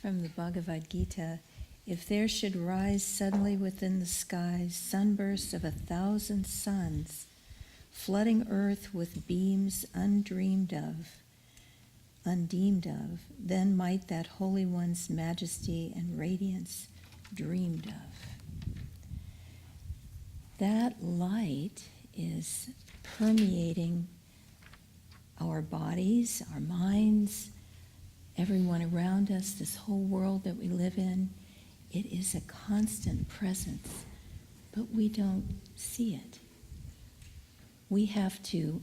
From the Bhagavad Gita, if there should rise suddenly within the skies sunbursts of 1,000 suns, flooding earth with beams undeemed of, then might that Holy One's majesty and radiance dreamed of. That light is permeating our bodies, our minds, everyone around us, this whole world that we live in. It is a constant presence, but we don't see it. We have to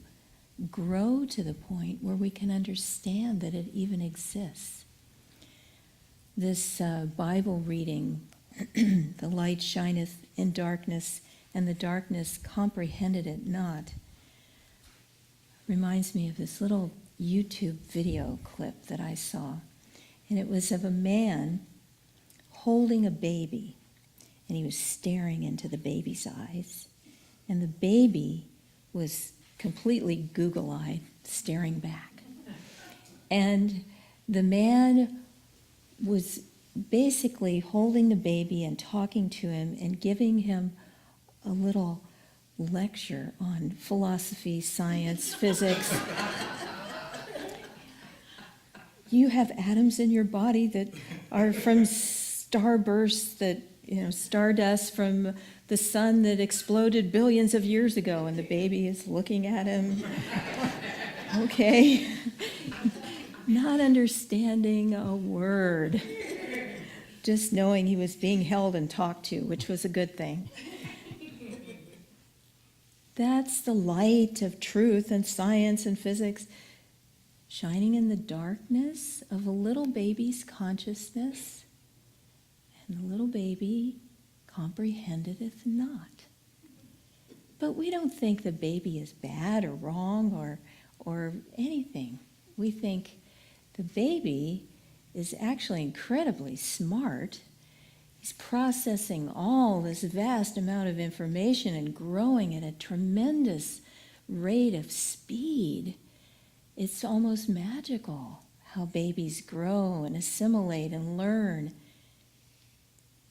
grow to the point where we can understand that it even exists. This Bible reading, the light shineth in darkness, and the darkness comprehended it not, reminds me of this little YouTube video clip that I saw. And it was of a man holding a baby, and he was staring into the baby's eyes. And the baby was completely Google-eyed, staring back. And the man was basically holding the baby and talking to him and giving him a little lecture on philosophy, science, physics. You have atoms in your body that are from starbursts that, stardust from the sun that exploded billions of years ago, and the baby is looking at him. Okay. Not understanding a word. Just knowing he was being held and talked to, which was a good thing. That's the light of truth and science and physics shining in the darkness of a little baby's consciousness, and the little baby comprehendeth not. But we don't think the baby is bad or wrong or anything. We think the baby is actually incredibly smart. He's processing all this vast amount of information and growing at a tremendous rate of speed. It's almost magical how babies grow and assimilate and learn.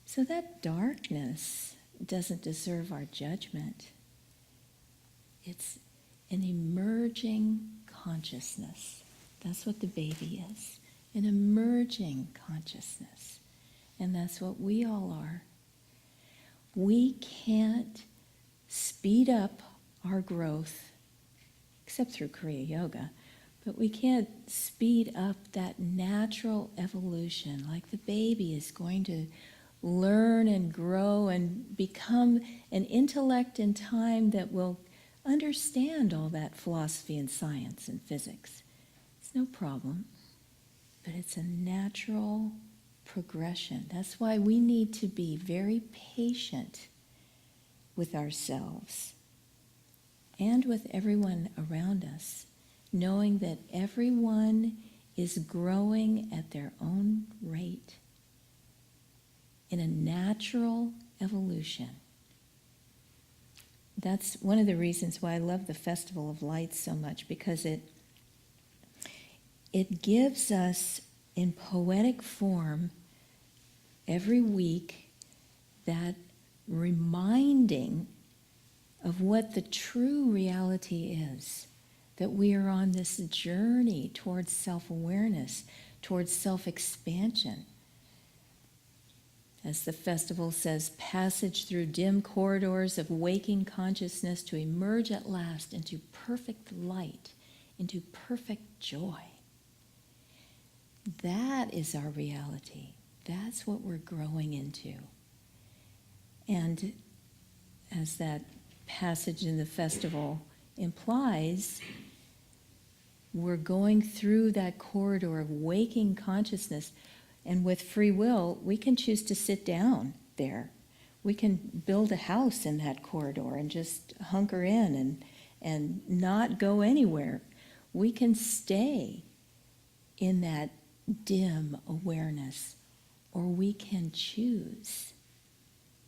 So that darkness doesn't deserve our judgment. It's an emerging consciousness. That's what the baby is, an emerging consciousness. And that's what we all are. We can't speed up our growth, except through Kriya Yoga, but we can't speed up that natural evolution like the baby is going to learn and grow and become an intellect in time that will understand all that philosophy and science and physics. It's no problem, but it's a natural progression. That's why we need to be very patient with ourselves and with everyone around us, knowing that everyone is growing at their own rate in a natural evolution. That's one of the reasons why I love the Festival of Lights so much, because it gives us in poetic form every week that reminding of what the true reality is, that we are on this journey towards self-awareness, towards self-expansion. As the festival says, passage through dim corridors of waking consciousness to emerge at last into perfect light, into perfect joy. That is our reality. That's what we're growing into. And as that passage in the festival implies, we're going through that corridor of waking consciousness, and with free will, we can choose to sit down there. We can build a house in that corridor and just hunker in and not go anywhere. We can stay in that dim awareness, or we can choose.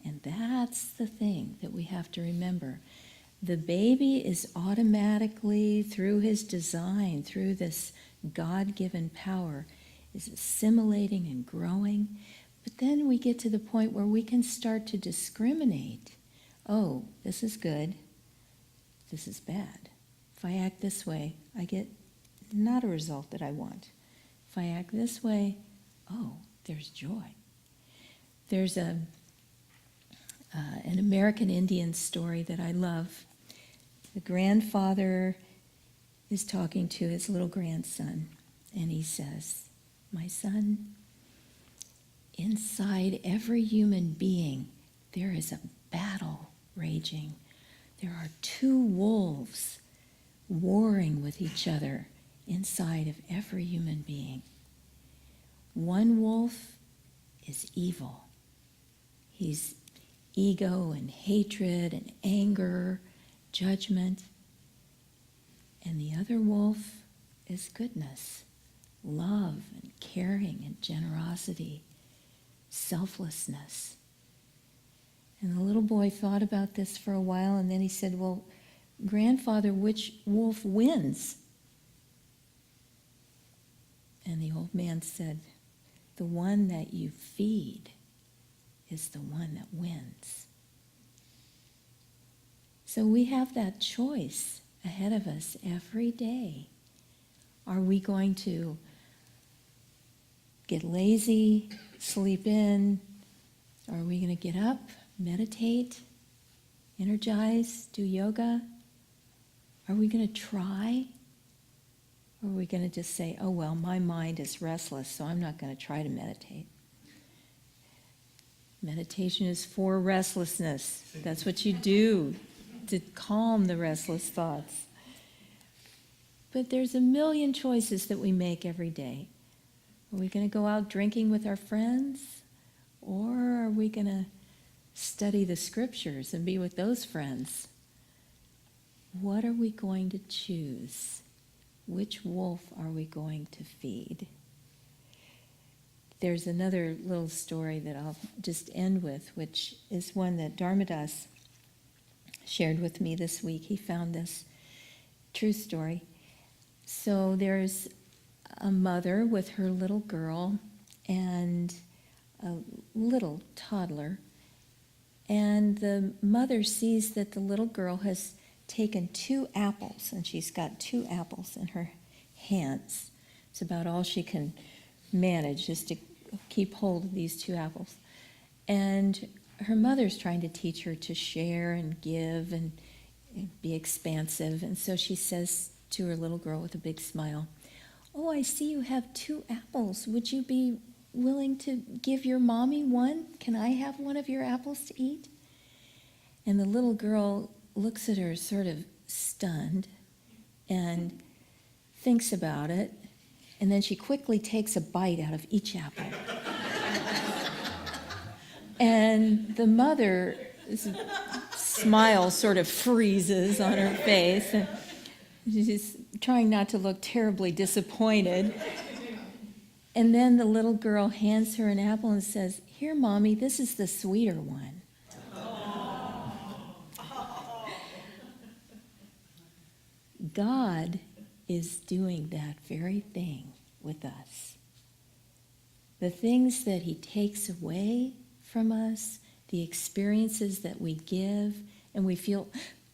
And that's the thing that we have to remember. The baby is automatically, through his design, through this God-given power, is assimilating and growing. But then we get to the point where we can start to discriminate. Oh, this is good. This is bad. If I act this way, I get not a result that I want. If I act this way, oh, there's joy. There's an American Indian story that I love. The grandfather is talking to his little grandson, and he says, "My son, inside every human being, there is a battle raging. There are two wolves warring with each other inside of every human being. One wolf is evil. He's ego and hatred and anger, judgment. And the other wolf is goodness, love and caring and generosity, selflessness." And the little boy thought about this for a while, and then he said, "Well, grandfather, which wolf wins?" And the old man said, "The one that you feed is the one that wins." So we have that choice ahead of us every day. Are we going to get lazy, sleep in? Are we going to get up, meditate, energize, do yoga? Are we going to try? Or are we going to just say, "Oh, well, my mind is restless, so I'm not going to try to meditate"? Meditation is for restlessness. That's what you do to calm the restless thoughts. But there's a million choices that we make every day. Are we going to go out drinking with our friends? Or are we going to study the scriptures and be with those friends? What are we going to choose? Which wolf are we going to feed? There's another little story that I'll just end with, which is one that Dharmadas shared with me this week. He found this true story. So there's a mother with her little girl and a little toddler, and the mother sees that the little girl has taken 2 apples, and she's got 2 apples in her hands. It's about all she can manage, just to keep hold of these 2 apples. And her mother's trying to teach her to share and give and be expansive. And so she says to her little girl with a big smile, "Oh, I see you have 2 apples. Would you be willing to give your mommy one? Can I have one of your apples to eat?" And the little girl looks at her sort of stunned and thinks about it. And then she quickly takes a bite out of each apple. And the mother's smile sort of freezes on her face. And she's trying not to look terribly disappointed. And then the little girl hands her an apple and says, "Here, Mommy, this is the sweeter one." God is doing that very thing with us. The things that he takes away from us, the experiences that we give, and we feel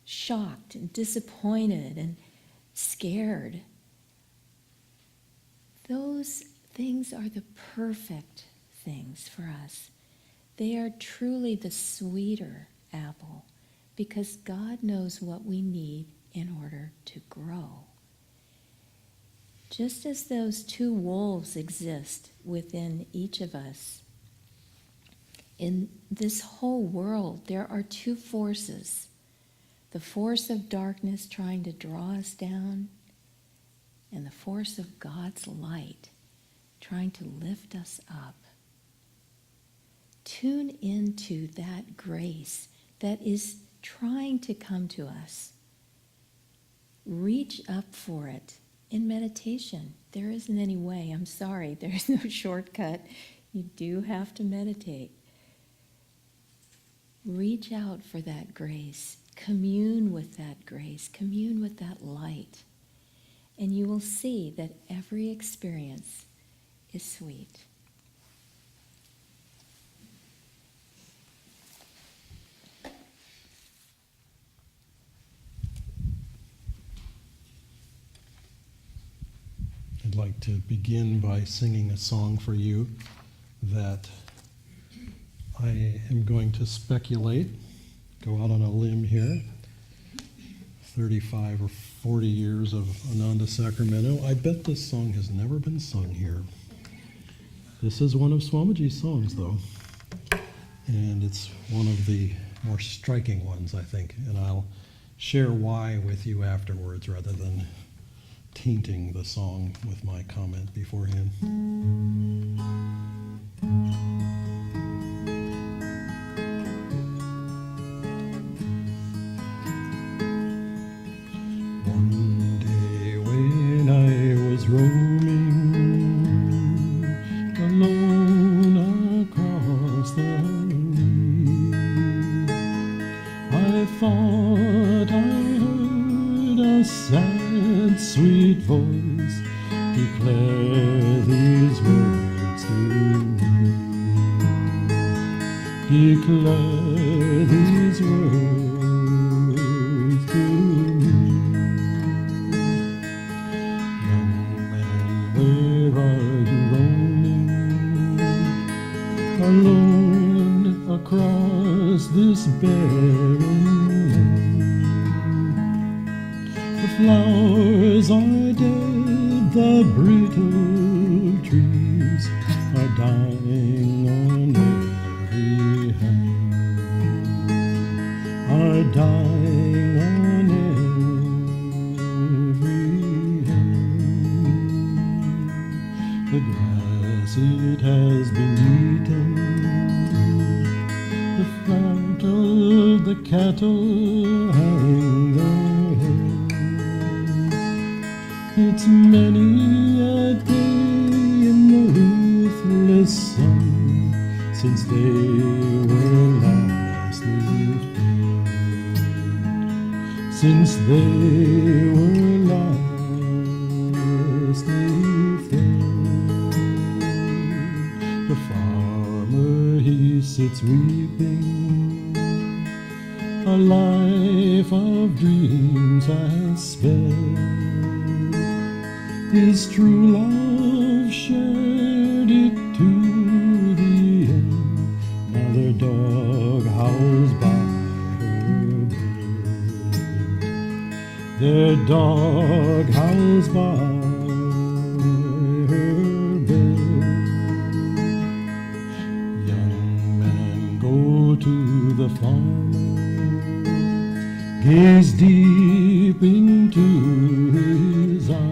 shocked and disappointed and scared. Those things are the perfect things for us. They are truly the sweeter apple, because God knows what we need in order to grow. Just as those 2 wolves exist within each of us, in this whole world there are 2 forces. The force of darkness trying to draw us down, and the force of God's light trying to lift us up. Tune into that grace that is trying to come to us. Reach up for it in meditation. There isn't any way. I'm sorry. There is no shortcut. You do have to meditate. Reach out for that grace. Commune with that grace. Commune with that light. And you will see that every experience is sweet. I'd like to begin by singing a song for you that I am going to speculate, go out on a limb here. 35 or 40 years of Ananda, Sacramento. I bet this song has never been sung here. This is one of Swamiji's songs, though, and it's one of the more striking ones, I think, and I'll share why with you afterwards rather than tainting the song with my comment beforehand. One day when I was roaming alone across the lea, I thought I heard a sad, sweet voice declare these words to me. Declare these words to me. Young man, where are you roaming? Alone across this barren the flowers are dead, the brittle trees are dying on every hand, are dying on every hand. The grass, it has been eaten, the fat of the cattle hang their heads. It's many a day in the ruthless sun since they were last lifted, since they were last lifted. The farmer, he sits weeping, a life of dreams has sped. His true love shared it to the end. Now their dog howls by her bed. Their dog howls by her bed. Young man, go to the farmer, gaze deep into his eyes.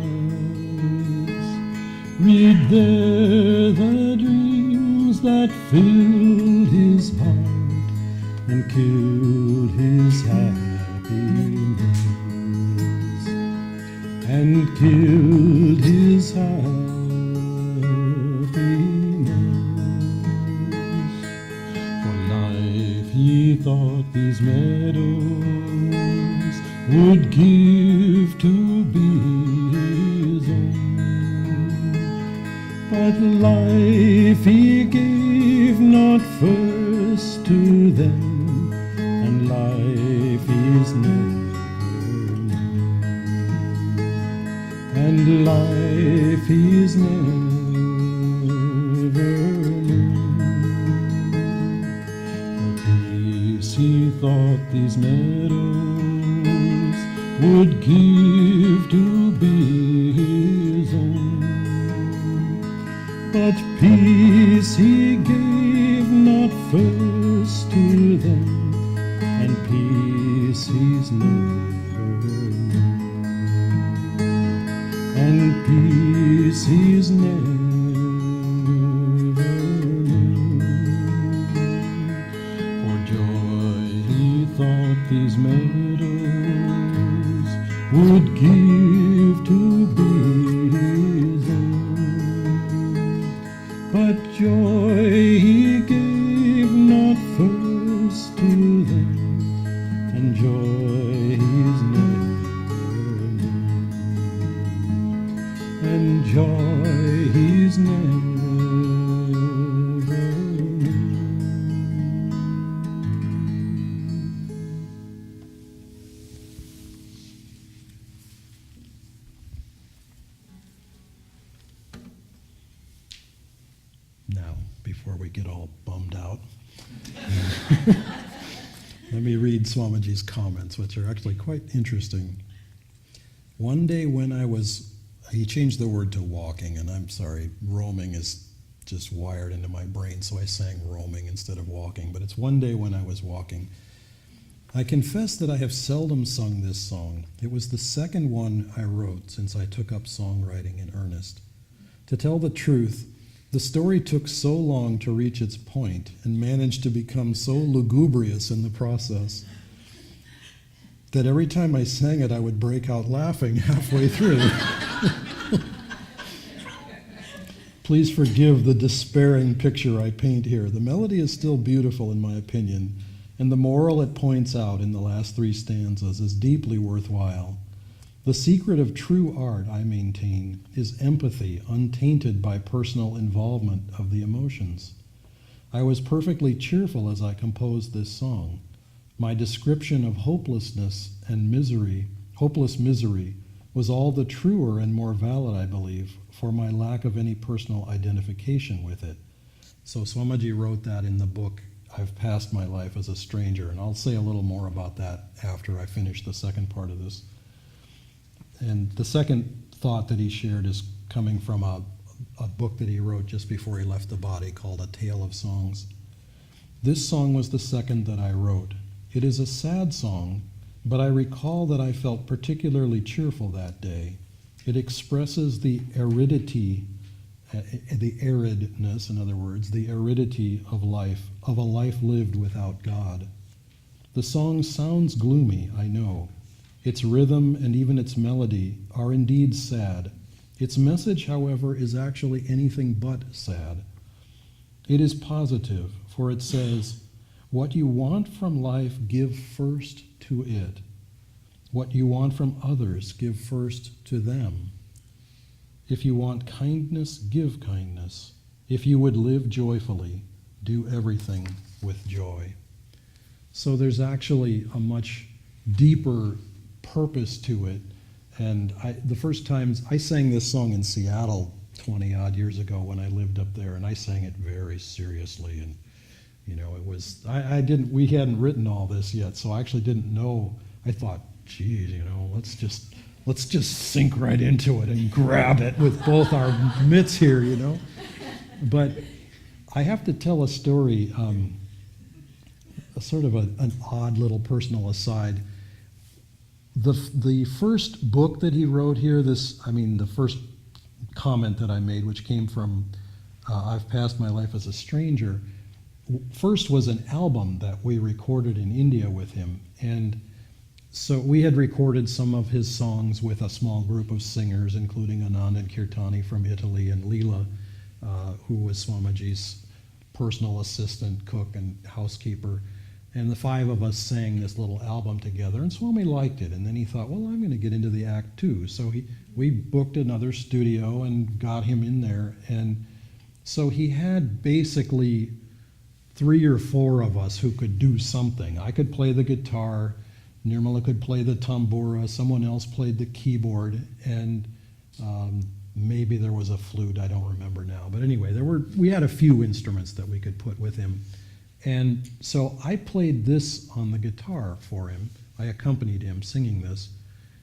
Read there the dreams that filled his heart and killed his happiness, and killed his happiness. For life he thought these meadows would give to be his own. But life he gave not first to them, and life is never known, and life is never known. For peace he thought these meadows would give to be his own. But peace he gave not first to them, and peace he's never known, and peace he's never known. For joy he thought these meadows would give to be his own. But joy he gave not first to them, and joy he's never known, and joy he's never known. before we get all bummed out. Let me read Swamiji's comments, which are actually quite interesting. One day when he changed the word to walking, and I'm sorry, roaming is just wired into my brain, so I sang roaming instead of walking, but it's one day when I was walking. I confess that I have seldom sung this song. It was the second one I wrote since I took up songwriting in earnest. To tell the truth, the story took so long to reach its point and managed to become so lugubrious in the process that every time I sang it, I would break out laughing halfway through. Please forgive the despairing picture I paint here. The melody is still beautiful in my opinion, and the moral it points out in the last 3 stanzas is deeply worthwhile. The secret of true art, I maintain, is empathy untainted by personal involvement of the emotions. I was perfectly cheerful as I composed this song. My description of hopelessness and misery, hopeless misery, was all the truer and more valid, I believe, for my lack of any personal identification with it. So Swamiji wrote that in the book, I've Passed My Life as a Stranger, and I'll say a little more about that after I finish the second part of this. And the second thought that he shared is coming from a book that he wrote just before he left the body called A Tale of Songs. This song was the second that I wrote. It is a sad song, but I recall that I felt particularly cheerful that day. It expresses the aridity, the aridness, in other words, the aridity of a life lived without God. The song sounds gloomy, I know. Its rhythm and even its melody are indeed sad. Its message, however, is actually anything but sad. It is positive, for it says, what you want from life, give first to it. What you want from others, give first to them. If you want kindness, give kindness. If you would live joyfully, do everything with joy. So there's actually a much deeper purpose to it. And the first times, I sang this song in Seattle 20 odd years ago when I lived up there, and I sang it very seriously. And it was, we hadn't written all this yet, so I actually didn't know. I thought, geez, let's just sink right into it and grab it with both our mitts here, But I have to tell a story, a sort of an odd little personal aside. The first book that he wrote here, the first comment that I made, which came from I've Passed My Life as a Stranger, first was an album that we recorded in India with him. And so we had recorded some of his songs with a small group of singers, including Ananda and Kirtani from Italy, and Leela, who was Swamiji's personal assistant, cook, and housekeeper. And the 5 of us sang this little album together, and Swami liked it. And then he thought, well, I'm going to get into the act too. So we booked another studio and got him in there. And so he had basically 3 or 4 of us who could do something. I could play the guitar, Nirmala could play the tambura, someone else played the keyboard, and maybe there was a flute, I don't remember now. But anyway, we had a few instruments that we could put with him. And so I played this on the guitar for him. I accompanied him singing this.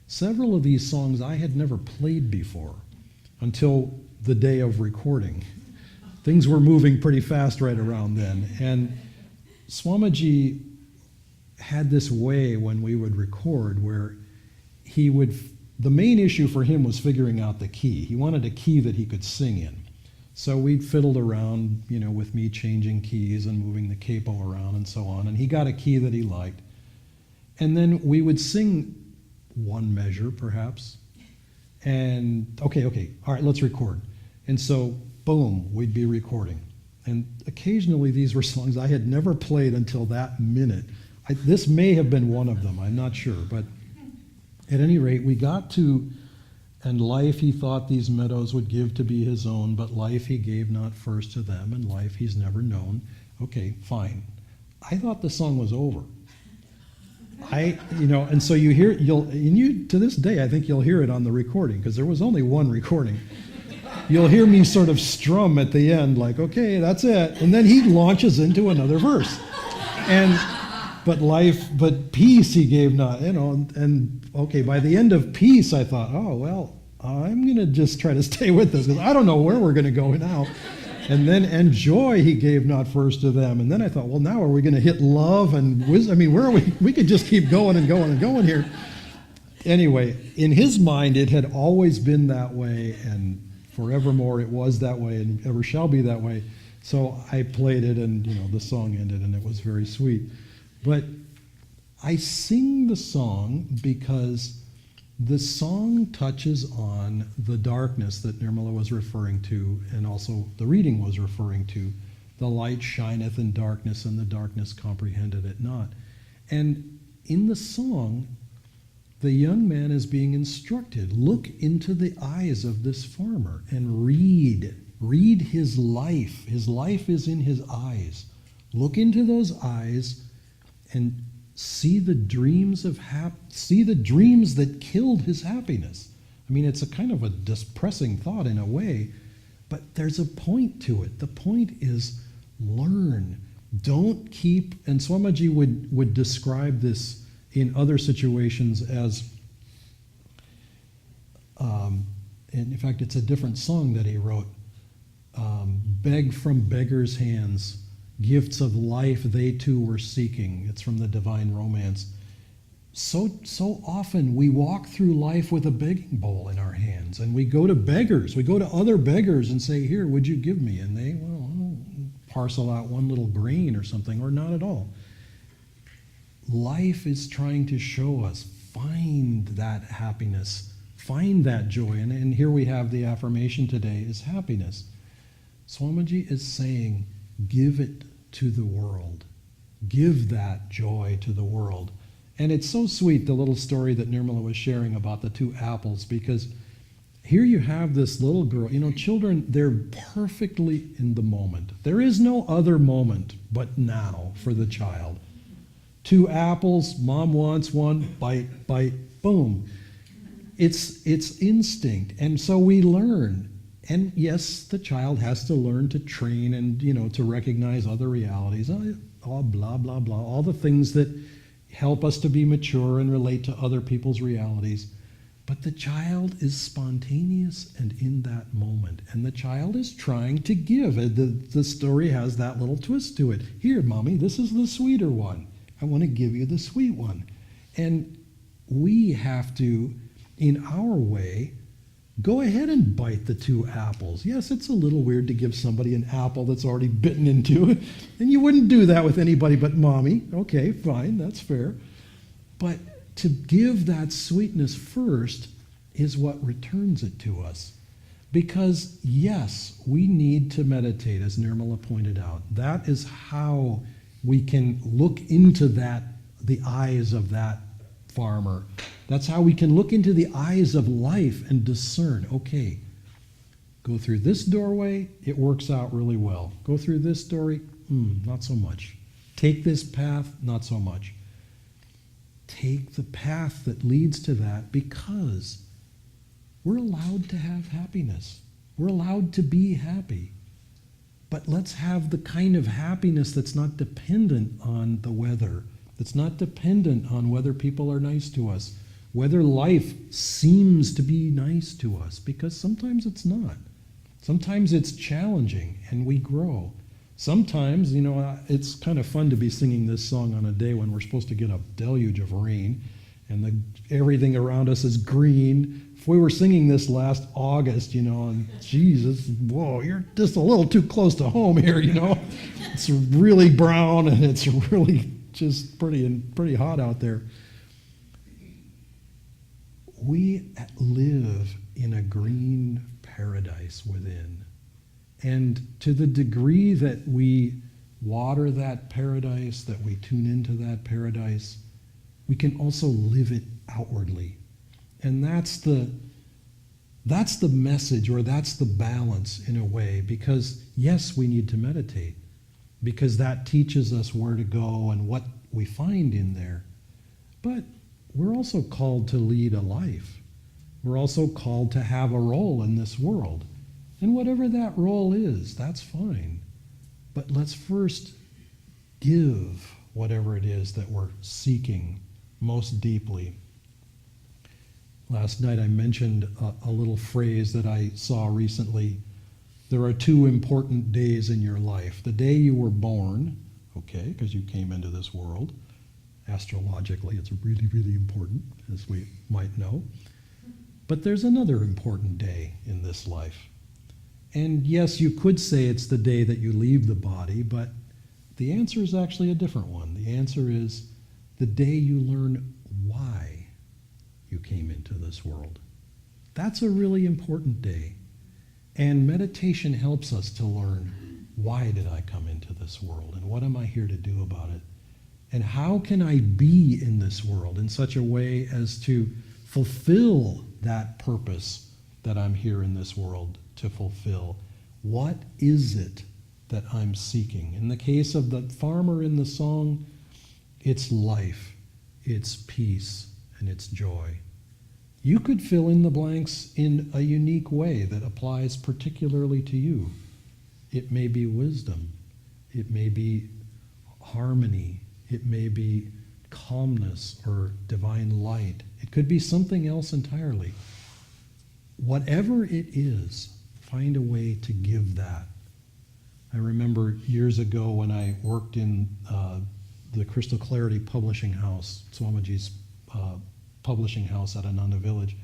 Several of these songs I had never played before until the day of recording. Things were moving pretty fast right around then. And Swamiji had this way when we would record where the main issue for him was figuring out the key. He wanted a key that he could sing in. So we fiddled around, with me changing keys and moving the capo around and so on. And he got a key that he liked. And then we would sing one measure, perhaps. And, okay, all right, let's record. And so, boom, we'd be recording. And occasionally these were songs I had never played until that minute. This may have been one of them, I'm not sure. But at any rate, we got to, and life he thought these meadows would give to be his own, but life he gave not first to them, and life he's never known. Okay, fine. I thought the song was over. And so you hear, to this day, I think you'll hear it on the recording, because there was only one recording. you'll hear me sort of strum at the end, like, okay, that's it. And then he launches into another verse. But peace he gave not, and okay, by the end of peace, I thought, oh, well, I'm going to just try to stay with this, because I don't know where we're going to go now. And joy he gave not first to them. And then I thought, well, now are we going to hit love and wisdom? I mean, where are we? We could just keep going and going and going here. Anyway, in his mind, it had always been that way, and forevermore it was that way, and ever shall be that way. So I played it, and the song ended, and it was very sweet. But I sing the song because the song touches on the darkness that Nirmala was referring to, and also the reading was referring to. The light shineth in darkness, and the darkness comprehended it not. And in the song, the young man is being instructed, look into the eyes of this farmer and read his life. His life is in his eyes. Look into those eyes and see the dreams that killed his happiness. I mean, it's a kind of a depressing thought in a way, but there's a point to it. The point is learn. Don't keep, and Swamiji would describe this in other situations as, and in fact, it's a different song that he wrote, beg from beggars' hands, gifts of life they too were seeking. It's from the Divine Romance. So often we walk through life with a begging bowl in our hands, and we go to beggars, we go to other beggars and say, here, would you give me? And they, parcel out one little grain or something, or not at all. Life is trying to show us, find that happiness, find that joy. And here we have the affirmation today is happiness. Swamiji is saying, give it to the world. Give that joy to the world. And it's so sweet, the little story that Nirmala was sharing about the two apples, because here you have this little girl. Children, they're perfectly in the moment. There is no other moment but now for the child. Two apples, mom wants one, bite, boom. It's instinct. And so we learn. And yes, the child has to learn to train and, to recognize other realities, all blah, blah, blah, all the things that help us to be mature and relate to other people's realities. But the child is spontaneous and in that moment. And the child is trying to give. The story has that little twist to it. Here, Mommy, this is the sweeter one. I want to give you the sweet one. And we have to, in our way, go ahead and bite the two apples. Yes, it's a little weird to give somebody an apple that's already bitten into, and you wouldn't do that with anybody but Mommy. Okay, fine, that's fair. But to give that sweetness first is what returns it to us. Because, yes, we need to meditate, as Nirmala pointed out. That is how we can look into the eyes of that farmer. That's how we can look into the eyes of life and discern, okay, go through this doorway, it works out really well. Go through this doorway, not so much. Take this path, not so much. Take the path that leads to that, because we're allowed to have happiness. We're allowed to be happy. But let's have the kind of happiness that's not dependent on the weather, that's not dependent on whether people are nice to us, whether life seems to be nice to us, because sometimes it's not. Sometimes it's challenging and we grow. Sometimes, it's kind of fun to be singing this song on a day when we're supposed to get a deluge of rain and everything around us is green. If we were singing this last August, and Jesus, whoa, you're just a little too close to home here, It's really brown and it's really just pretty hot out there. We live in a green paradise within. And to the degree that we water that paradise, that we tune into that paradise, we can also live it outwardly. And that's the message, or that's the balance in a way, because yes, we need to meditate, because that teaches us where to go and what we find in there. But we're also called to lead a life. We're also called to have a role in this world. And whatever that role is, that's fine. But let's first give whatever it is that we're seeking most deeply. Last night I mentioned a little phrase that I saw recently. There are two important days in your life. The day you were born, okay, because you came into this world. Astrologically, it's really, really important, as we might know. But there's another important day in this life. And yes, you could say it's the day that you leave the body, but the answer is actually a different one. The answer is the day you learn why you came into this world. That's a really important day. And meditation helps us to learn, why did I come into this world? And what am I here to do about it? And how can I be in this world in such a way as to fulfill that purpose that I'm here in this world to fulfill? What is it that I'm seeking? In the case of the farmer in the song, it's life, it's peace, and it's joy. You could fill in the blanks in a unique way that applies particularly to you. It may be wisdom, it may be harmony, it may be calmness or divine light. It could be something else entirely. Whatever it is, find a way to give that. I remember years ago when I worked in the Crystal Clarity Publishing House, Swamiji's publishing house at Ananda Village.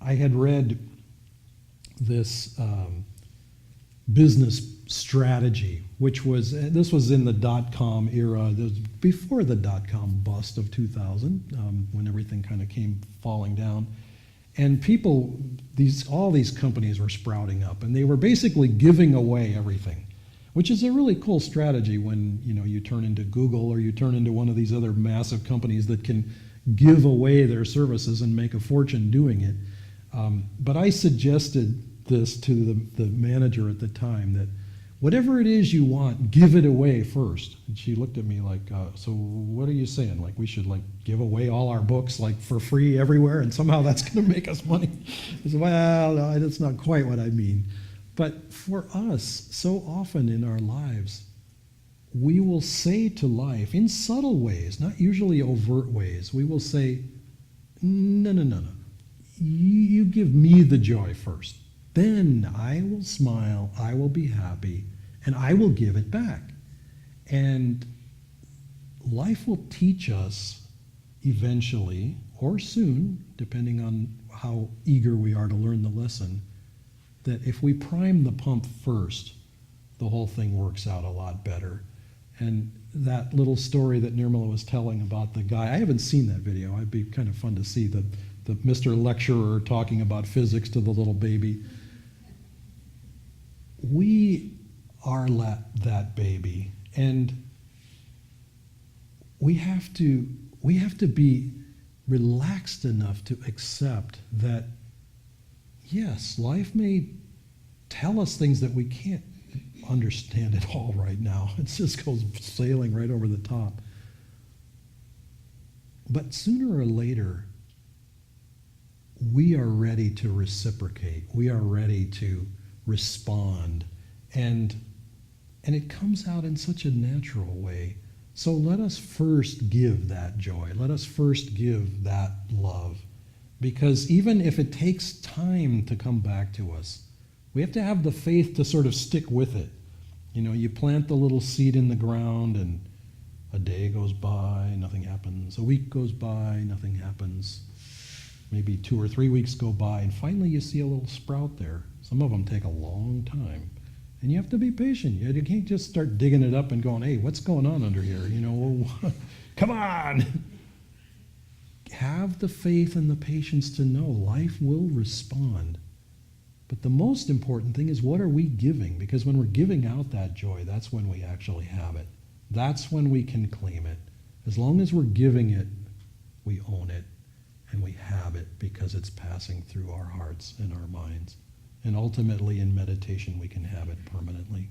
I had read this business strategy, which was, this was in the dot-com era, this was before the dot-com bust of 2000, when everything kind of came falling down. And people, all these companies were sprouting up, and they were basically giving away everything, which is a really cool strategy when you turn into Google or you turn into one of these other massive companies that can give away their services and make a fortune doing it. But I suggested this to the manager at the time, that whatever it is you want, give it away first. And she looked at me like, so what are you saying? Like we should give away all our books for free everywhere and somehow that's going to make us money? I said, well, no, that's not quite what I mean. But for us, so often in our lives, we will say to life in subtle ways, not usually overt ways, we will say, no. You give me the joy first. Then I will smile, I will be happy, and I will give it back. And life will teach us eventually, or soon, depending on how eager we are to learn the lesson, that if we prime the pump first, the whole thing works out a lot better. And that little story that Nirmala was telling about the guy, I haven't seen that video. It'd be kind of fun to see the Mr. Lecturer talking about physics to the little baby. We are that baby, and we have to be relaxed enough to accept that, yes, life may tell us things that we can't understand at all right now. It just goes sailing right over the top. But sooner or later, we are ready to reciprocate. We are ready to respond. And it comes out in such a natural way. So let us first give that joy. Let us first give that love. Because even if it takes time to come back to us, we have to have the faith to sort of stick with it. You plant the little seed in the ground and a day goes by, nothing happens. A week goes by, nothing happens. Maybe 2 or 3 weeks go by, and finally you see a little sprout there. Some of them take a long time. And you have to be patient. You can't just start digging it up and going, hey, what's going on under here? Come on. Have the faith and the patience to know life will respond. But the most important thing is, what are we giving? Because when we're giving out that joy, that's when we actually have it. That's when we can claim it. As long as we're giving it, we own it. And we have it because it's passing through our hearts and our minds. And ultimately in meditation we can have it permanently.